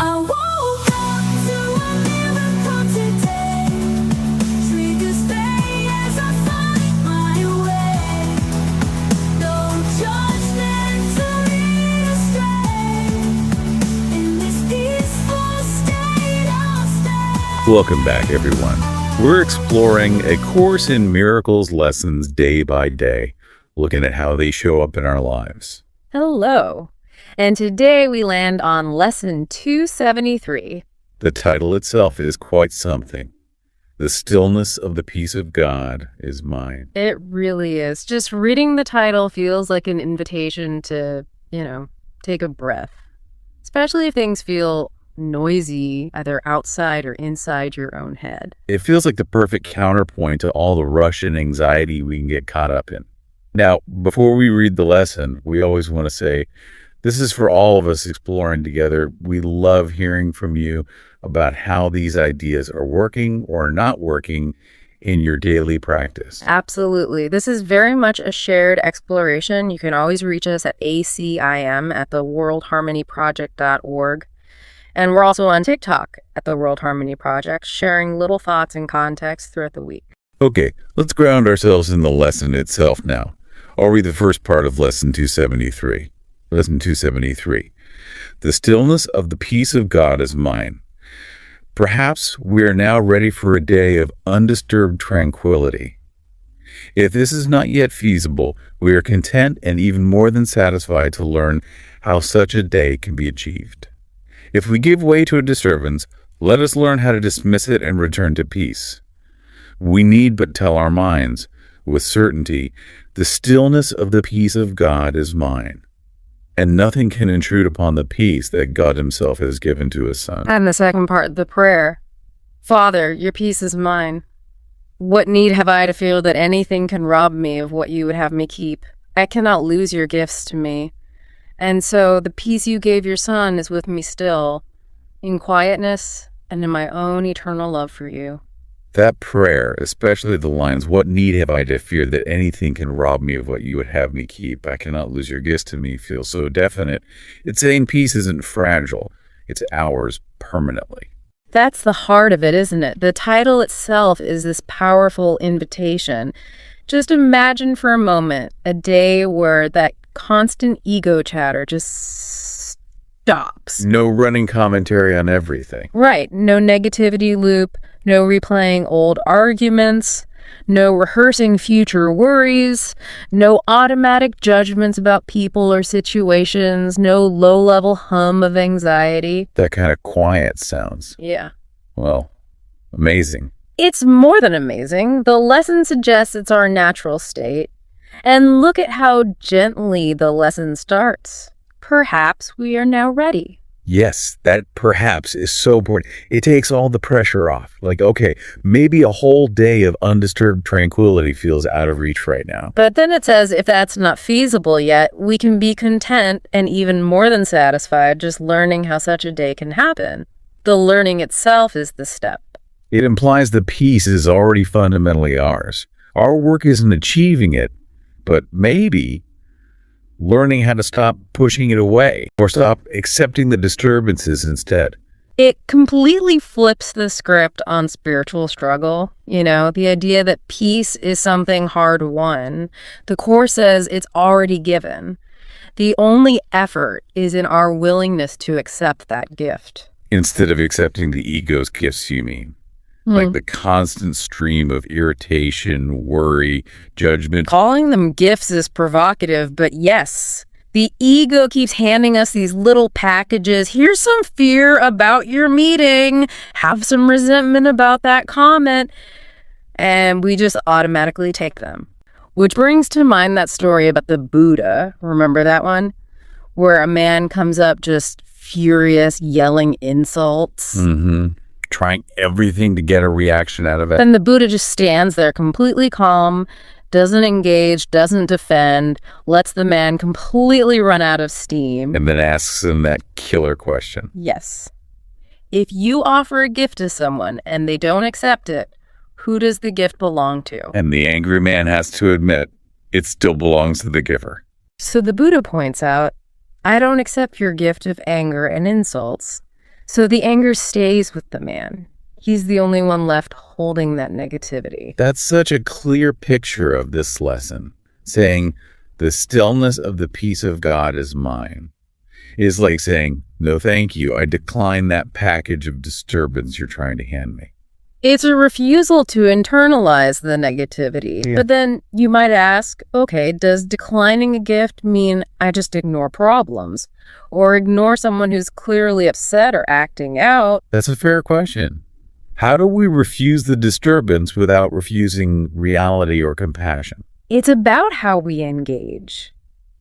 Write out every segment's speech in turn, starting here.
I woke up to a miracle today. Triggers stay as I find my way. No judgment to lead astray. In this peaceful state I'll stay. Welcome back, everyone. We're exploring A Course in Miracles lessons day by day, looking at how they show up in our lives. Hello. And today we land on lesson 273. The title itself is quite something. The stillness of the peace of God is mine. It really is. Just reading the title feels like an invitation to, take a breath. Especially if things feel noisy, either outside or inside your own head. It feels like the perfect counterpoint to all the rush and anxiety we can get caught up in. Now, before we read the lesson, we always want to say, this is for all of us exploring together. We love hearing from you about how these ideas are working or not working in your daily practice. Absolutely. This is very much a shared exploration. You can always reach us at ACIM at the worldharmonyproject.org. And we're also on TikTok at the World Harmony Project, sharing little thoughts and context throughout the week. Okay, let's ground ourselves in the lesson itself now. I'll read the first part of Lesson 273. Lesson 273. The stillness of the peace of God is mine. Perhaps we are now ready for a day of undisturbed tranquility. If this is not yet feasible, we are content and even more than satisfied to learn how such a day can be achieved. If we give way to a disturbance, let us learn how to dismiss it and return to peace. We need but tell our minds, with certainty, the stillness of the peace of God is mine, and nothing can intrude upon the peace that God himself has given to his Son. And the second part, the prayer. Father, your peace is mine. What need have I to feel that anything can rob me of what you would have me keep? I cannot lose your gifts to me. And so the peace you gave your Son is with me still, in quietness and in my own eternal love for you. That prayer, especially the lines, what need have I to fear that anything can rob me of what you would have me keep? I cannot lose your gifts to me, feels so definite. It's saying peace isn't fragile. It's ours permanently. That's the heart of it, isn't it? The title itself is this powerful invitation. Just imagine for a moment a day where that constant ego chatter just stops. No running commentary on everything. Right. No negativity loop, no replaying old arguments, no rehearsing future worries, no automatic judgments about people or situations, no low-level hum of anxiety. That kind of quiet sounds. Yeah. Well, amazing. It's more than amazing. The lesson suggests it's our natural state. And look at how gently the lesson starts. Perhaps we are now ready. Yes, that perhaps is so important. It takes all the pressure off. Like, okay, maybe a whole day of undisturbed tranquility feels out of reach right now. But then it says if that's not feasible yet, we can be content and even more than satisfied just learning how such a day can happen. The learning itself is the step. It implies the peace is already fundamentally ours. Our work isn't achieving it, but maybe learning how to stop pushing it away or stop accepting the disturbances instead. It completely flips the script on spiritual struggle. The idea that peace is something hard won. The Course says it's already given. The only effort is in our willingness to accept that gift. Instead of accepting the ego's gifts, you mean? Like the constant stream of irritation, worry, judgment. Calling them gifts is provocative, but yes, the ego keeps handing us these little packages. Here's some fear about your meeting. Have some resentment about that comment. And we just automatically take them. Which brings to mind that story about the Buddha. Remember that one? Where a man comes up just furious, yelling insults. Trying everything to get a reaction out of it. And the Buddha just stands there completely calm, doesn't engage, doesn't defend, lets the man completely run out of steam. And then asks him that killer question. Yes. If you offer a gift to someone and they don't accept it, who does the gift belong to? And the angry man has to admit it still belongs to the giver. So the Buddha points out, I don't accept your gift of anger and insults. So the anger stays with the man. He's the only one left holding that negativity. That's such a clear picture of this lesson, saying, the stillness of the peace of God is mine. It is like saying, no thank you, I decline that package of disturbance you're trying to hand me. It's a refusal to internalize the negativity. Yeah. But then you might ask, okay, does declining a gift mean I just ignore problems? Or ignore someone who's clearly upset or acting out? That's a fair question. How do we refuse the disturbance without refusing reality or compassion? It's about how we engage.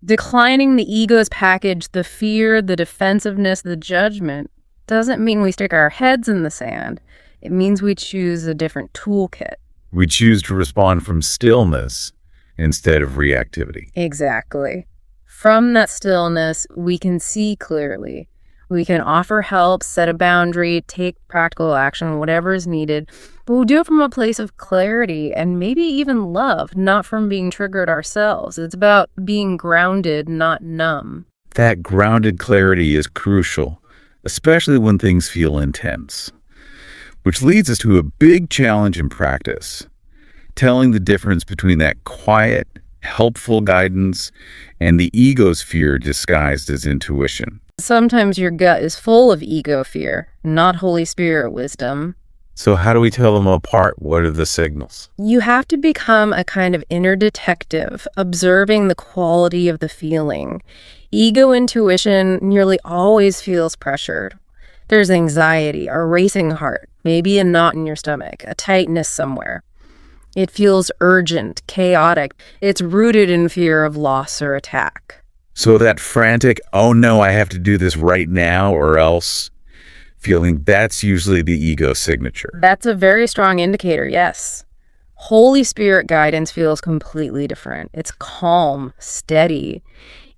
Declining the ego's package, the fear, the defensiveness, the judgment, doesn't mean we stick our heads in the sand. It means we choose a different toolkit. We choose to respond from stillness instead of reactivity. Exactly. From that stillness, we can see clearly. We can offer help, set a boundary, take practical action, whatever is needed. But we'll do it from a place of clarity and maybe even love, not from being triggered ourselves. It's about being grounded, not numb. That grounded clarity is crucial, especially when things feel intense. Which leads us to a big challenge in practice, telling the difference between that quiet, helpful guidance and the ego's fear disguised as intuition. Sometimes your gut is full of ego fear, not Holy Spirit wisdom. So how do we tell them apart? What are the signals? You have to become a kind of inner detective, observing the quality of the feeling. Ego intuition nearly always feels pressured. There's anxiety, a racing heart, maybe a knot in your stomach, a tightness somewhere. It feels urgent, chaotic. It's rooted in fear of loss or attack. So that frantic, oh no, I have to do this right now or else feeling, that's usually the ego signature. That's a very strong indicator, yes. Holy Spirit guidance feels completely different. It's calm, steady.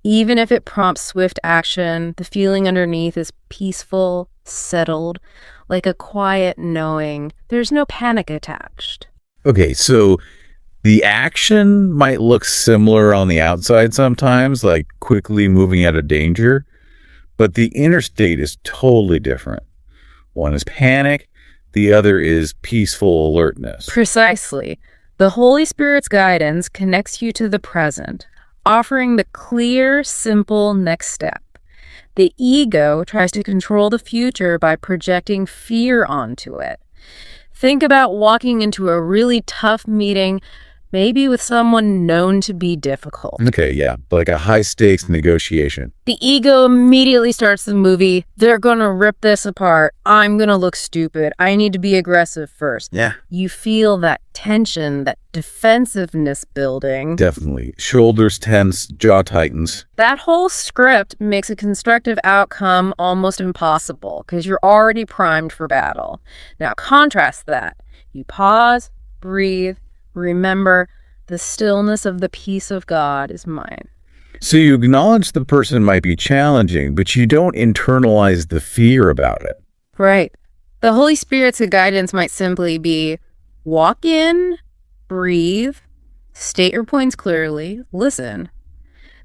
Even if it prompts swift action, the feeling underneath is peaceful, settled, like a quiet knowing. There's no panic attached. Okay, so the action might look similar on the outside sometimes, like quickly moving out of danger, but the inner state is totally different. One is panic, the other is peaceful alertness. Precisely. The Holy Spirit's guidance connects you to the present, offering the clear, simple next step. The ego tries to control the future by projecting fear onto it. Think about walking into a really tough meeting, maybe with someone known to be difficult. Okay, yeah, like a high-stakes negotiation. The ego immediately starts the movie. They're gonna rip this apart. I'm gonna look stupid. I need to be aggressive first. Yeah. You feel that tension, that defensiveness building. Definitely. Shoulders tense, jaw tightens. That whole script makes a constructive outcome almost impossible because you're already primed for battle. Now contrast that. You pause, breathe, remember, the stillness of the peace of God is mine. So you acknowledge the person might be challenging, but you don't internalize the fear about it. Right. The Holy Spirit's guidance might simply be walk in, breathe, state your points clearly, listen.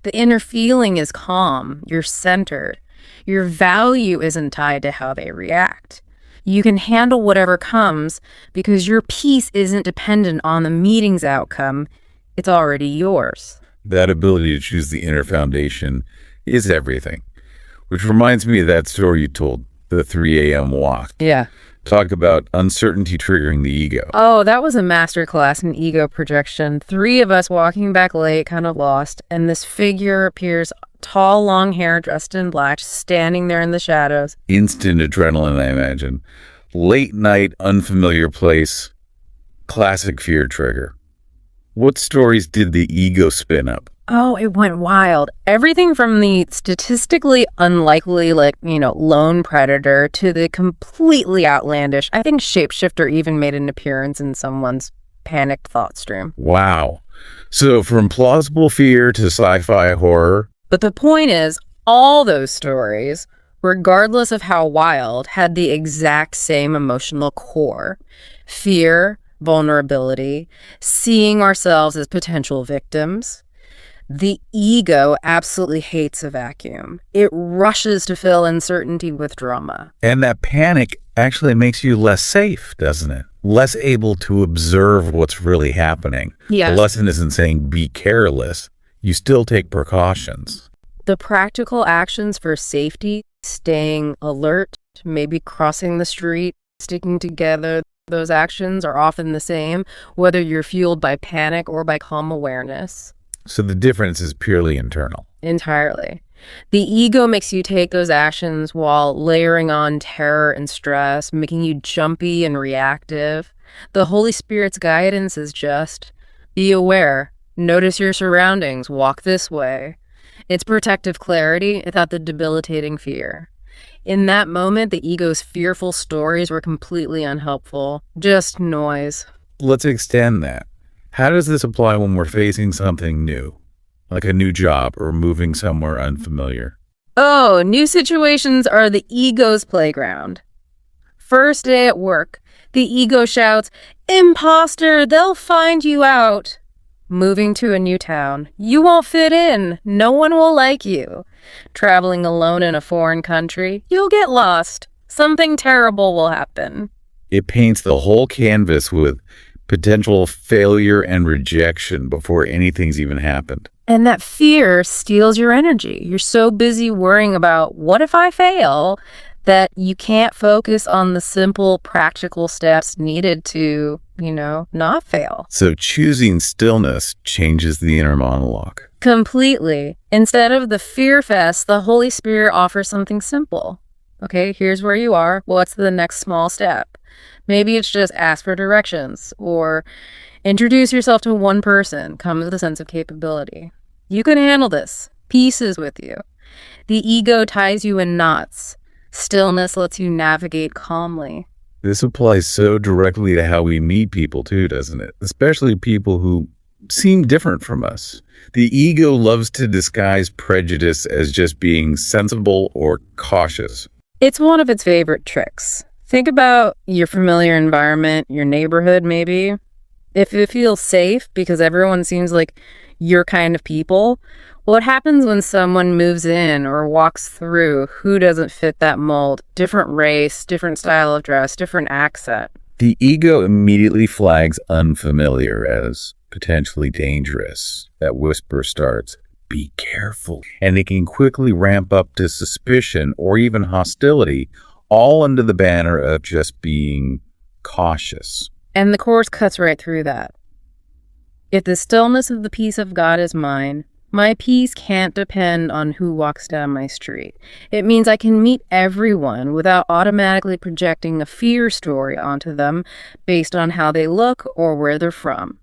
The inner feeling is calm. You're centered. Your value isn't tied to how they react. You can handle whatever comes because your peace isn't dependent on the meeting's outcome. It's already yours. That ability to choose the inner foundation is everything. Which reminds me of that story you told, the 3 a.m. walk. Yeah. Talk about uncertainty triggering the ego. Oh, that was a masterclass in ego projection. 3 of us walking back late, kind of lost, and this figure appears, tall, long hair, dressed in black, standing there in the shadows. Instant adrenaline, I imagine. Late night, unfamiliar place. Classic fear trigger. What stories did the ego spin up? Oh, it went wild. Everything from the statistically unlikely, lone predator to the completely outlandish. I think shapeshifter even made an appearance in someone's panicked thought stream. Wow. So from plausible fear to sci-fi horror. But the point is, all those stories, regardless of how wild, had the exact same emotional core. Fear, vulnerability, seeing ourselves as potential victims. The ego absolutely hates a vacuum. It rushes to fill uncertainty with drama. And that panic actually makes you less safe, doesn't it? Less able to observe what's really happening. Yes. The lesson isn't saying be careless. You still take precautions. The practical actions for safety, staying alert, maybe crossing the street, sticking together, those actions are often the same, whether you're fueled by panic or by calm awareness. So the difference is purely internal. Entirely. The ego makes you take those actions while layering on terror and stress, making you jumpy and reactive. The Holy Spirit's guidance is just be aware, notice your surroundings, walk this way. It's protective clarity without the debilitating fear. In that moment, the ego's fearful stories were completely unhelpful, just noise. Let's extend that. How does this apply when we're facing something new, like a new job or moving somewhere unfamiliar? Oh, new situations are the ego's playground. First day at work, the ego shouts, "Imposter, they'll find you out." Moving to a new town, you won't fit in, no one will like you. Traveling alone in a foreign country, you'll get lost. Something terrible will happen. It paints the whole canvas with potential failure and rejection before anything's even happened. And that fear steals your energy. You're so busy worrying about what if I fail that you can't focus on the simple, practical steps needed to, not fail. So choosing stillness changes the inner monologue. Completely. Instead of the fear fest, the Holy Spirit offers something simple. Okay, here's where you are. What's the next small step? Maybe it's just ask for directions or introduce yourself to one person. Come with a sense of capability. You can handle this. Peace is with you. The ego ties you in knots. Stillness lets you navigate calmly. This applies so directly to how we meet people too, doesn't it? Especially people who seem different from us. The ego loves to disguise prejudice as just being sensible or cautious. It's one of its favorite tricks. Think about your familiar environment, your neighborhood maybe. If it feels safe because everyone seems like your kind of people, what happens when someone moves in or walks through who doesn't fit that mold? Different race, different style of dress, different accent. The ego immediately flags unfamiliar as potentially dangerous. That whisper starts, be careful. And it can quickly ramp up to suspicion or even hostility, all under the banner of just being cautious. And the Course cuts right through that. If the stillness of the peace of God is mine, my peace can't depend on who walks down my street. It means I can meet everyone without automatically projecting a fear story onto them based on how they look or where they're from.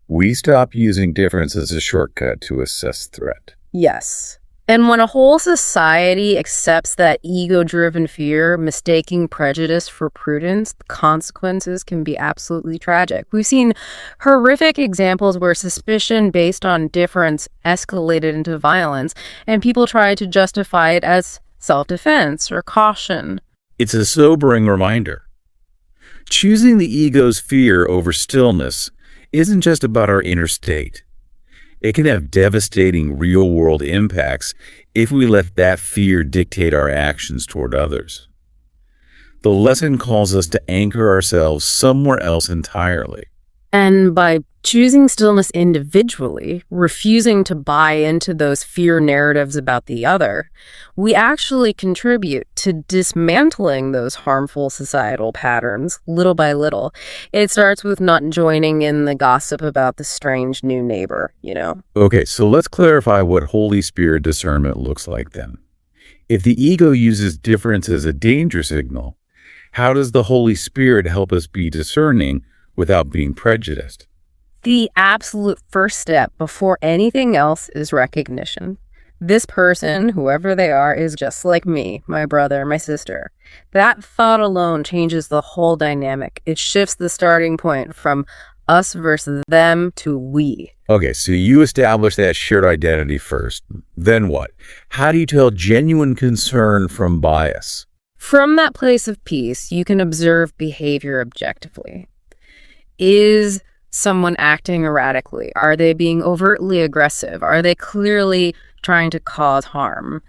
We stop using difference as a shortcut to assess threat. Yes. And when a whole society accepts that ego-driven fear, mistaking prejudice for prudence, the consequences can be absolutely tragic. We've seen horrific examples where suspicion based on difference escalated into violence, and people try to justify it as self-defense or caution. It's a sobering reminder. Choosing the ego's fear over stillness isn't just about our inner state. It can have devastating real-world impacts if we let that fear dictate our actions toward others. The lesson calls us to anchor ourselves somewhere else entirely. And by choosing stillness individually, refusing to buy into those fear narratives about the other, we actually contribute to dismantling those harmful societal patterns little by little. It starts with not joining in the gossip about the strange new neighbor, Okay, so let's clarify what Holy Spirit discernment looks like then. If the ego uses difference as a danger signal, how does the Holy Spirit help us be discerning without being prejudiced? The absolute first step before anything else is recognition. This person, whoever they are, is just like me, my brother, my sister. That thought alone changes the whole dynamic. It shifts the starting point from us versus them to we. Okay, so you establish that shared identity first. Then what? How do you tell genuine concern from bias? From that place of peace, you can observe behavior objectively. Is someone acting erratically? Are they being overtly aggressive? Are they clearly trying to cause harm?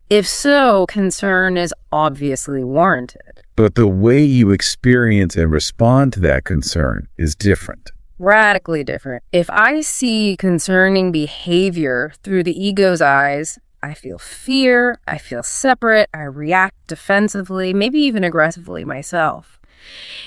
If so, concern is obviously warranted. But the way you experience and respond to that concern is different. Radically different. If I see concerning behavior through the ego's eyes, I feel fear, I feel separate, I react defensively, maybe even aggressively myself.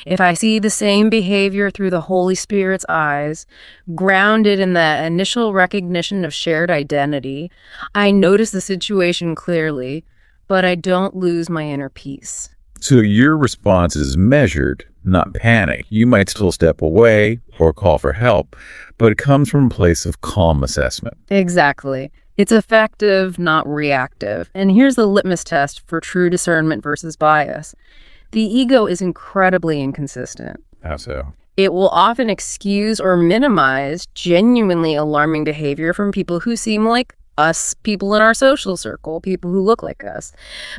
If I see the same behavior through the Holy Spirit's eyes, grounded in that initial recognition of shared identity, I notice the situation clearly, but I don't lose my inner peace. So your response is measured, not panic. You might still step away or call for help, but it comes from a place of calm assessment. Exactly. It's effective, not reactive. And here's the litmus test for true discernment versus bias. The ego is incredibly inconsistent. How so? It will often excuse or minimize genuinely alarming behavior from people who seem like us, people in our social circle, people who look like us.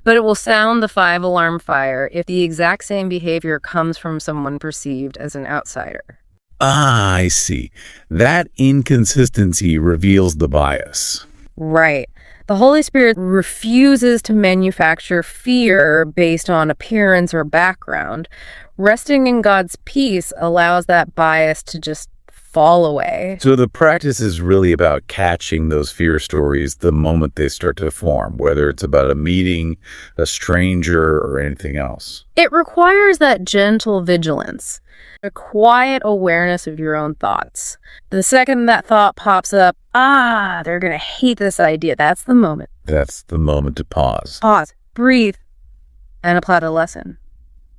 But it will sound the 5-alarm fire if the exact same behavior comes from someone perceived as an outsider. Ah, I see. That inconsistency reveals the bias. Right. The Holy Spirit refuses to manufacture fear based on appearance or background. Resting in God's peace allows that bias to just fall away. So the practice is really about catching those fear stories the moment they start to form, whether it's about a meeting, a stranger, or anything else. It requires that gentle vigilance, a quiet awareness of your own thoughts. The second that thought pops up, they're going to hate this idea. That's the moment. That's the moment to pause. Pause, breathe, and apply the lesson.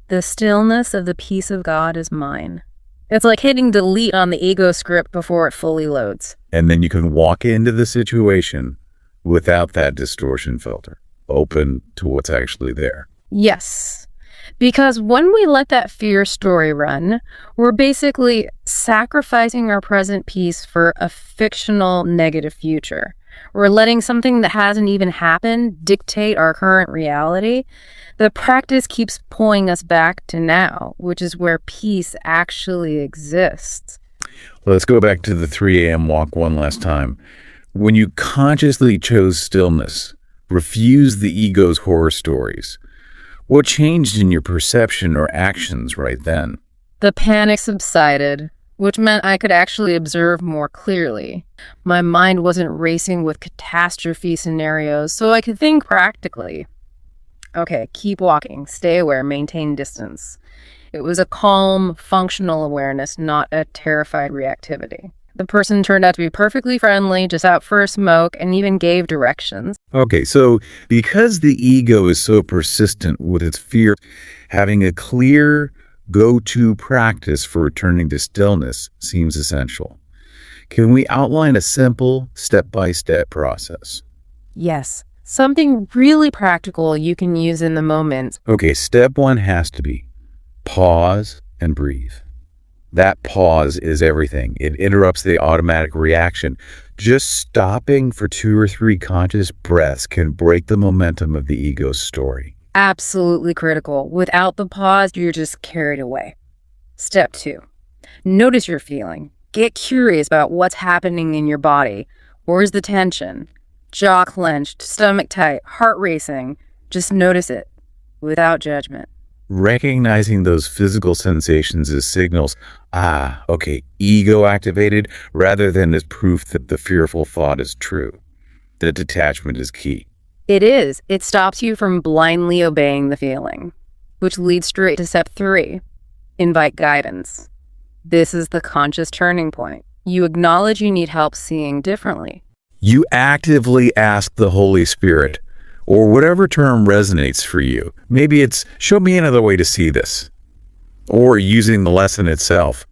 The stillness of the peace of God is mine. It's like hitting delete on the ego script before it fully loads. And then you can walk into the situation without that distortion filter, open to what's actually there. Yes. Because when we let that fear story run, we're basically sacrificing our present peace for a fictional negative future. We're letting something that hasn't even happened dictate our current reality. The practice keeps pulling us back to now, which is where peace actually exists. Let's go back to the 3 a.m. walk one last time. When you consciously chose stillness, refused the ego's horror stories, what changed in your perception or actions right then? The panic subsided, which meant I could actually observe more clearly. My mind wasn't racing with catastrophe scenarios, so I could think practically. Okay, keep walking, stay aware, maintain distance. It was a calm, functional awareness, not a terrified reactivity. The person turned out to be perfectly friendly, just out for a smoke, and even gave directions. Okay, so because the ego is so persistent with its fear, having a clear go-to practice for returning to stillness seems essential. Can we outline a simple step-by-step process? Yes, something really practical you can use in the moment. Okay, step 1 has to be pause and breathe. That pause is everything. It interrupts the automatic reaction. Just stopping for 2 or 3 conscious breaths can break the momentum of the ego's story. Absolutely critical. Without the pause, you're just carried away. Step 2. Notice your feeling. Get curious about what's happening in your body. Where's the tension? Jaw clenched, stomach tight, heart racing. Just notice it without judgment. Recognizing those physical sensations as signals, ego activated, rather than as proof that the fearful thought is true. The detachment is key. It is. It stops you from blindly obeying the feeling, which leads straight to step 3. Invite guidance. This is the conscious turning point. You acknowledge you need help seeing differently. You actively ask the Holy Spirit, or whatever term resonates for you. Maybe it's, show me another way to see this. Or using the lesson itself.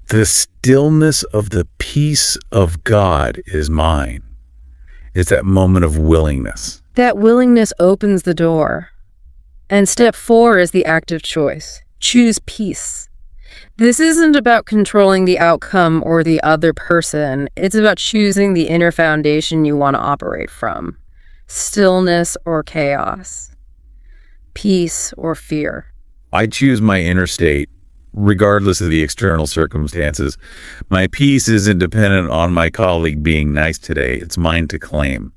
The stillness of the peace of God is mine. It's that moment of willingness. That willingness opens the door. And step 4 is the active choice. Choose peace. This isn't about controlling the outcome or the other person. It's about choosing the inner foundation you want to operate from. Stillness or chaos. Peace or fear. I choose my inner state, regardless of the external circumstances. My peace isn't dependent on my colleague being nice today. It's mine to claim.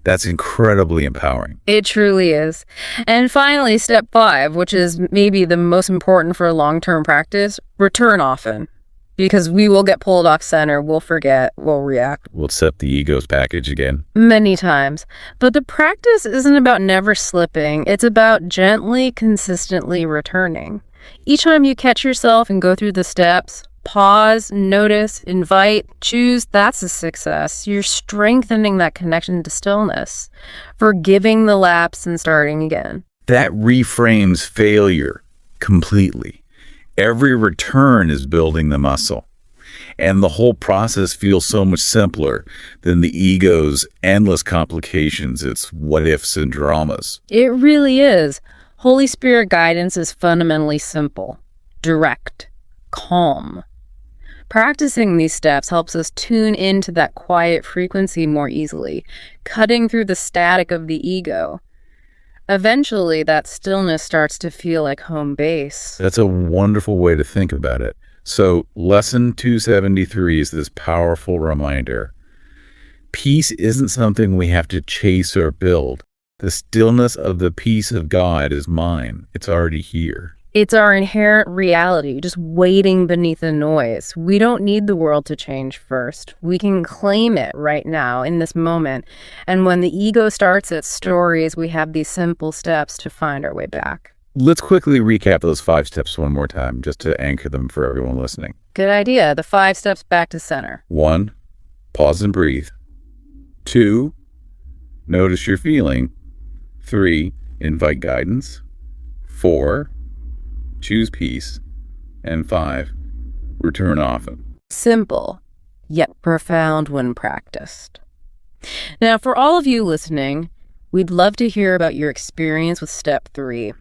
That's incredibly empowering. It truly is. And finally, step 5, which is maybe the most important for long-term practice, return often. Because we will get pulled off center, we'll forget, we'll react. We'll accept the ego's package again. Many times. But the practice isn't about never slipping. It's about gently, consistently returning. Each time you catch yourself and go through the steps, pause, notice, invite, choose, that's a success. You're strengthening that connection to stillness, forgiving the lapse and starting again. That reframes failure completely. Every return is building the muscle. And the whole process feels so much simpler than the ego's endless complications, its what-ifs and dramas. It really is. Holy Spirit guidance is fundamentally simple, direct, calm. Practicing these steps helps us tune into that quiet frequency more easily, cutting through the static of the ego. Eventually, that stillness starts to feel like home base. That's a wonderful way to think about it. So, lesson 273 is this powerful reminder. Peace isn't something we have to chase or build. The stillness of the peace of God is mine. It's already here. It's our inherent reality, just waiting beneath the noise. We don't need the world to change first. We can claim it right now, in this moment. And when the ego starts its stories, we have these simple steps to find our way back. Let's quickly recap those 5 steps one more time, just to anchor them for everyone listening. Good idea. The 5 steps back to center. 1, pause and breathe. 2, notice your feeling. 3, invite guidance. 4, choose peace. And 5, return often. Simple, yet profound when practiced. Now, for all of you listening, we'd love to hear about your experience with step 3.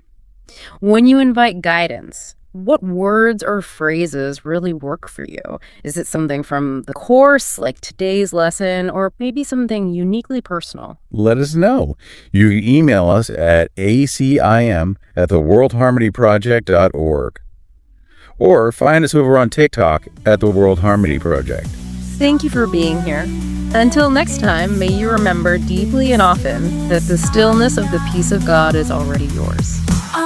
When you invite guidance, what words or phrases really work for you? Is it something from the course, like today's lesson, or maybe something uniquely personal? Let us know. You can email us at acim@theworldharmonyproject.org or find us over on TikTok at The World Harmony Project. Thank you for being here. Until next time, may you remember deeply and often that the stillness of the peace of God is already yours. I